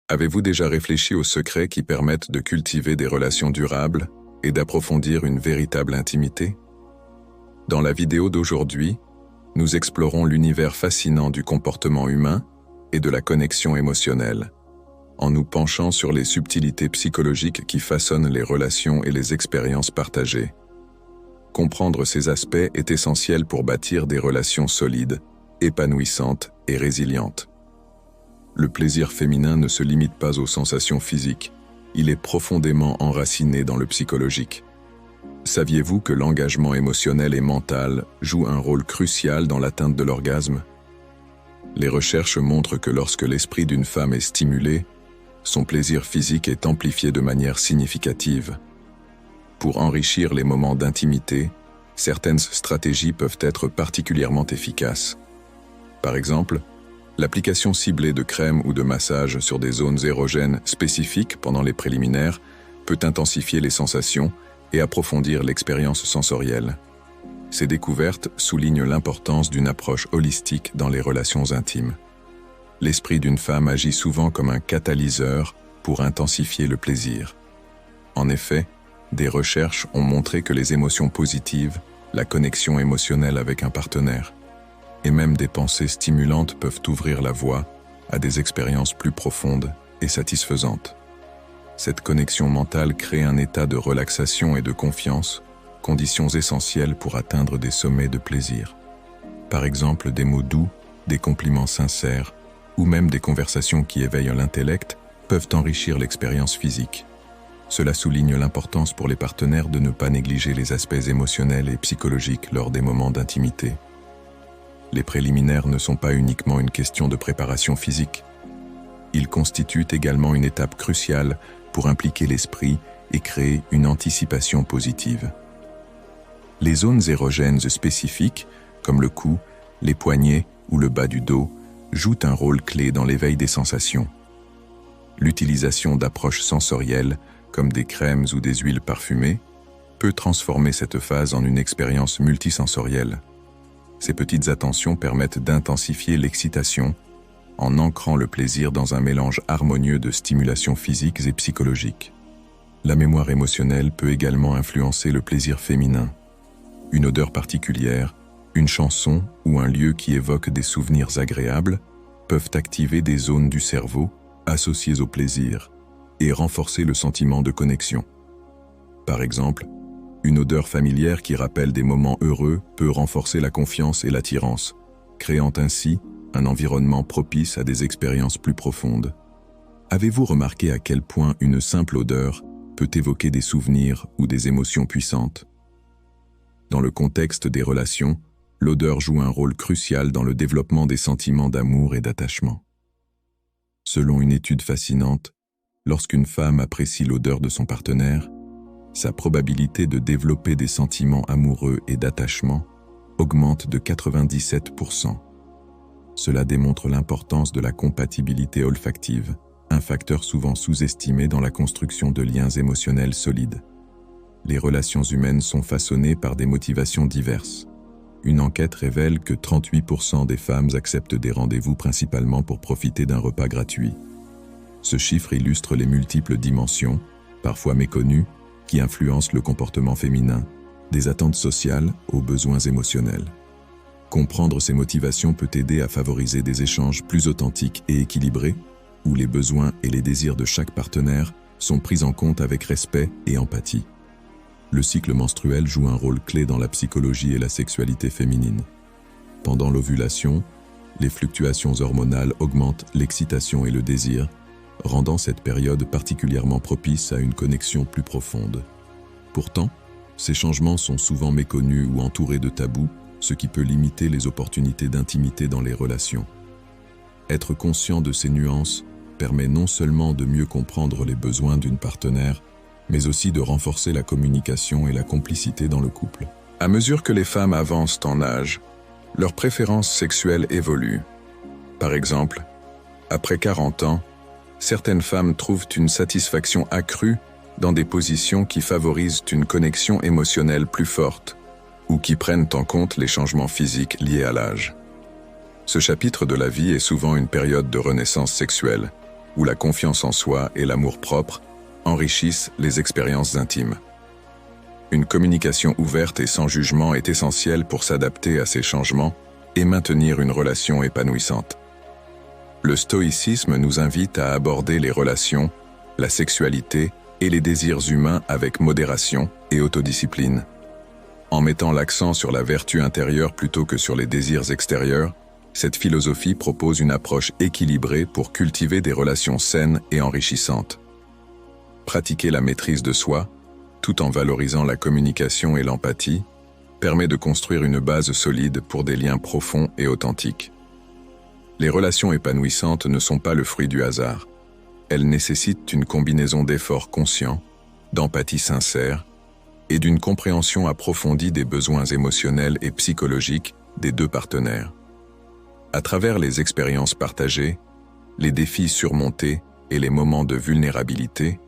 Avez-vous déjà réfléchi aux secrets qui permettent de cultiver des relations durables et d'approfondir une véritable intimité? Dans la vidéo d'aujourd'hui, nous explorons l'univers fascinant du comportement humain et de la connexion émotionnelle, en nous penchant sur les subtilités psychologiques qui façonnent les relations et les expériences partagées. Comprendre ces aspects est essentiel pour bâtir des relations solides, épanouissantes et résilientes. Le plaisir féminin ne se limite pas aux sensations physiques, il est profondément enraciné dans le psychologique. Saviez-vous que l'engagement émotionnel et mental joue un rôle crucial dans l'atteinte de l'orgasme? Les recherches montrent que lorsque l'esprit d'une femme est stimulé, son plaisir physique est amplifié de manière significative. Pour enrichir les moments d'intimité, certaines stratégies peuvent être particulièrement efficaces. Par exemple, l'application ciblée de crème ou de massage sur des zones érogènes spécifiques pendant les préliminaires peut intensifier les sensations et approfondir l'expérience sensorielle. Ces découvertes soulignent l'importance d'une approche holistique dans les relations intimes. L'esprit d'une femme agit souvent comme un catalyseur pour intensifier le plaisir. En effet, des recherches ont montré que les émotions positives, la connexion émotionnelle avec un partenaire, et même des pensées stimulantes peuvent ouvrir la voie à des expériences plus profondes et satisfaisantes. Cette connexion mentale crée un état de relaxation et de confiance, conditions essentielles pour atteindre des sommets de plaisir. Par exemple, des mots doux, des compliments sincères, ou même des conversations qui éveillent l'intellect peuvent enrichir l'expérience physique. Cela souligne l'importance pour les partenaires de ne pas négliger les aspects émotionnels et psychologiques lors des moments d'intimité. Les préliminaires ne sont pas uniquement une question de préparation physique. Ils constituent également une étape cruciale pour impliquer l'esprit et créer une anticipation positive. Les zones érogènes spécifiques, comme le cou, les poignets ou le bas du dos, jouent un rôle clé dans l'éveil des sensations. L'utilisation d'approches sensorielles, comme des crèmes ou des huiles parfumées, peut transformer cette phase en une expérience multisensorielle. Ces petites attentions permettent d'intensifier l'excitation en ancrant le plaisir dans un mélange harmonieux de stimulations physiques et psychologiques. La mémoire émotionnelle peut également influencer le plaisir féminin. Une odeur particulière, une chanson ou un lieu qui évoque des souvenirs agréables peuvent activer des zones du cerveau associées au plaisir et renforcer le sentiment de connexion. Par exemple, une odeur familière qui rappelle des moments heureux peut renforcer la confiance et l'attirance, créant ainsi un environnement propice à des expériences plus profondes. Avez-vous remarqué à quel point une simple odeur peut évoquer des souvenirs ou des émotions puissantes? Dans le contexte des relations, l'odeur joue un rôle crucial dans le développement des sentiments d'amour et d'attachement. Selon une étude fascinante, lorsqu'une femme apprécie l'odeur de son partenaire, sa probabilité de développer des sentiments amoureux et d'attachement augmente de 97%. Cela démontre l'importance de la compatibilité olfactive, un facteur souvent sous-estimé dans la construction de liens émotionnels solides. Les relations humaines sont façonnées par des motivations diverses. Une enquête révèle que 38% des femmes acceptent des rendez-vous principalement pour profiter d'un repas gratuit. Ce chiffre illustre les multiples dimensions, parfois méconnues, qui influencent le comportement féminin, des attentes sociales aux besoins émotionnels. Comprendre ces motivations peut aider à favoriser des échanges plus authentiques et équilibrés, où les besoins et les désirs de chaque partenaire sont pris en compte avec respect et empathie. Le cycle menstruel joue un rôle clé dans la psychologie et la sexualité féminine. Pendant l'ovulation, les fluctuations hormonales augmentent l'excitation et le désir, rendant cette période particulièrement propice à une connexion plus profonde. Pourtant, ces changements sont souvent méconnus ou entourés de tabous, ce qui peut limiter les opportunités d'intimité dans les relations. Être conscient de ces nuances permet non seulement de mieux comprendre les besoins d'une partenaire, mais aussi de renforcer la communication et la complicité dans le couple. À mesure que les femmes avancent en âge, leurs préférences sexuelles évoluent. Par exemple, après 40 ans, certaines femmes trouvent une satisfaction accrue dans des positions qui favorisent une connexion émotionnelle plus forte ou qui prennent en compte les changements physiques liés à l'âge. Ce chapitre de la vie est souvent une période de renaissance sexuelle, où la confiance en soi et l'amour-propre enrichissent les expériences intimes. Une communication ouverte et sans jugement est essentielle pour s'adapter à ces changements et maintenir une relation épanouissante. Le stoïcisme nous invite à aborder les relations, la sexualité et les désirs humains avec modération et autodiscipline. En mettant l'accent sur la vertu intérieure plutôt que sur les désirs extérieurs, cette philosophie propose une approche équilibrée pour cultiver des relations saines et enrichissantes. Pratiquer la maîtrise de soi, tout en valorisant la communication et l'empathie, permet de construire une base solide pour des liens profonds et authentiques. Les relations épanouissantes ne sont pas le fruit du hasard. Elles nécessitent une combinaison d'efforts conscients, d'empathie sincère et d'une compréhension approfondie des besoins émotionnels et psychologiques des deux partenaires. À travers les expériences partagées, les défis surmontés et les moments de vulnérabilité,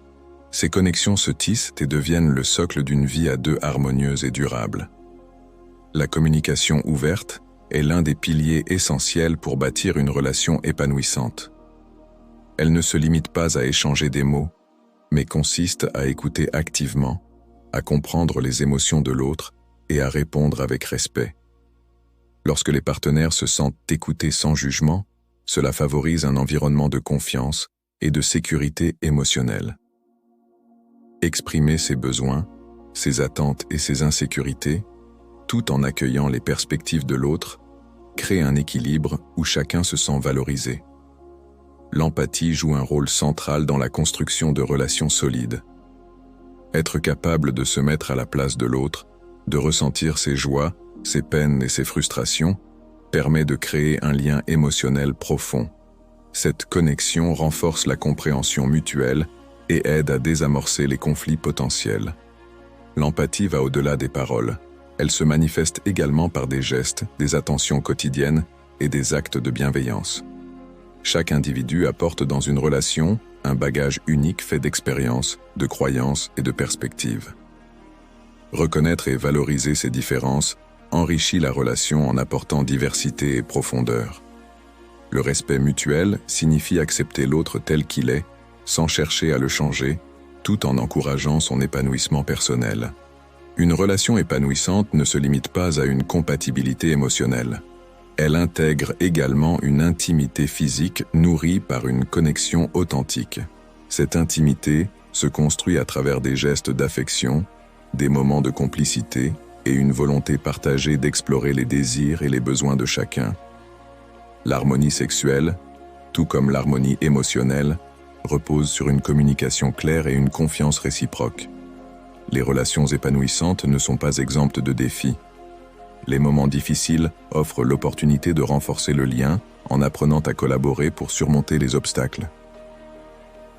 ces connexions se tissent et deviennent le socle d'une vie à deux harmonieuse et durable. La communication ouverte est l'un des piliers essentiels pour bâtir une relation épanouissante. Elle ne se limite pas à échanger des mots, mais consiste à écouter activement, à comprendre les émotions de l'autre et à répondre avec respect. Lorsque les partenaires se sentent écoutés sans jugement, cela favorise un environnement de confiance et de sécurité émotionnelle. Exprimer ses besoins, ses attentes et ses insécurités, tout en accueillant les perspectives de l'autre, crée un équilibre où chacun se sent valorisé. L'empathie joue un rôle central dans la construction de relations solides. Être capable de se mettre à la place de l'autre, de ressentir ses joies, ses peines et ses frustrations, permet de créer un lien émotionnel profond. Cette connexion renforce la compréhension mutuelle et aide à désamorcer les conflits potentiels. L'empathie va au-delà des paroles. Elle se manifeste également par des gestes, des attentions quotidiennes et des actes de bienveillance. Chaque individu apporte dans une relation un bagage unique fait d'expériences, de croyances et de perspectives. Reconnaître et valoriser ces différences enrichit la relation en apportant diversité et profondeur. Le respect mutuel signifie accepter l'autre tel qu'il est, sans chercher à le changer, tout en encourageant son épanouissement personnel. Une relation épanouissante ne se limite pas à une compatibilité émotionnelle. Elle intègre également une intimité physique nourrie par une connexion authentique. Cette intimité se construit à travers des gestes d'affection, des moments de complicité et une volonté partagée d'explorer les désirs et les besoins de chacun. L'harmonie sexuelle, tout comme l'harmonie émotionnelle, repose sur une communication claire et une confiance réciproque. Les relations épanouissantes ne sont pas exemptes de défis. Les moments difficiles offrent l'opportunité de renforcer le lien en apprenant à collaborer pour surmonter les obstacles.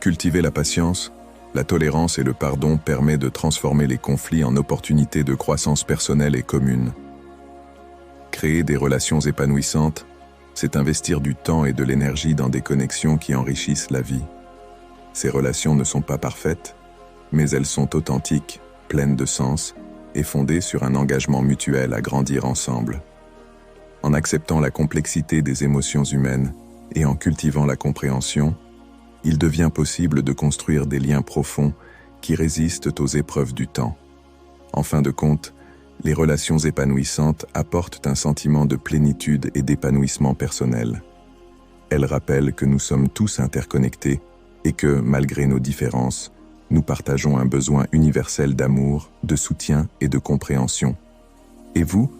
Cultiver la patience, la tolérance et le pardon permet de transformer les conflits en opportunités de croissance personnelle et commune. Créer des relations épanouissantes, c'est investir du temps et de l'énergie dans des connexions qui enrichissent la vie. Ces relations ne sont pas parfaites, mais elles sont authentiques, pleines de sens et fondées sur un engagement mutuel à grandir ensemble. En acceptant la complexité des émotions humaines et en cultivant la compréhension, il devient possible de construire des liens profonds qui résistent aux épreuves du temps. En fin de compte, les relations épanouissantes apportent un sentiment de plénitude et d'épanouissement personnel. Elles rappellent que nous sommes tous interconnectés et que, malgré nos différences, nous partageons un besoin universel d'amour, de soutien et de compréhension. Et vous,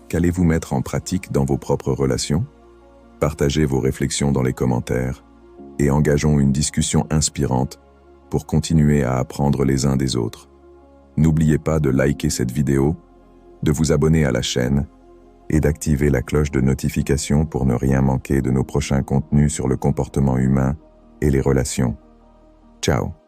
qu'allez-vous mettre en pratique dans vos propres relations? Partagez vos réflexions dans les commentaires et engageons une discussion inspirante pour continuer à apprendre les uns des autres. N'oubliez pas de liker cette vidéo, de vous abonner à la chaîne et d'activer la cloche de notification pour ne rien manquer de nos prochains contenus sur le comportement humain et les relations. Ciao!